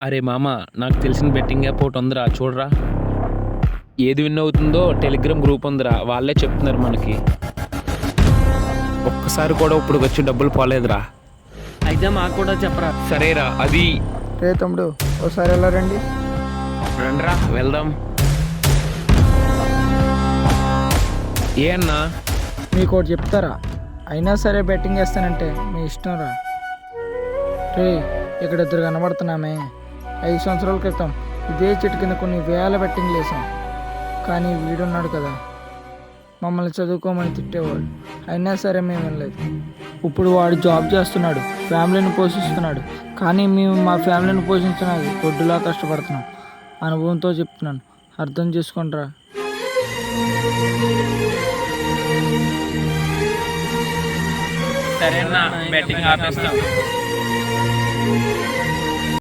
అరే మామ, నాకు తెలిసిన బెట్టింగ్ యాప్ ఒకటి ఉందిరా, చూడరా. ఏది విన్ అవుతుందో టెలిగ్రామ్ గ్రూప్ ఉందిరా, వాళ్ళే చెప్తున్నారు మనకి. ఒక్కసారి కూడా ఇప్పుడు వచ్చి డబ్బులు పోలేదురా. అయితే మాకు కూడా చెప్పరా. సరేరా, అది రే తమ్ముడు, ఓసారి ఎలా రండి. రండ్రా వెళ్దాం. ఏ అన్నా? మీకు ఒకటి చెప్తారా? అయినా సరే బెట్టింగ్ వేస్తానంటే మీ ఇష్టం రా. రే, ఇక్కడ ఇద్దరు కనబడుతున్నామే. 5 సంవత్సరాల క్రితం ఇదే చెట్టు కింద కొన్ని వేల బెట్టింగ్లు వేసాం. కానీ వీడున్నాడు కదా, మమ్మల్ని చదువుకోమని తిట్టేవాడు. అయినా సరే మేము వినలేదు. ఇప్పుడు వాడు జాబ్ చేస్తున్నాడు, ఫ్యామిలీని పోషిస్తున్నాడు. కానీ మేము మా ఫ్యామిలీని పోషించడానికి గొడ్డులా కష్టపడుతున్నాం. అనుభవంతో చెప్తున్నాను, అర్థం చేసుకుంటారా. సరేనా, బెట్టింగ్ ఆపేస్తాం.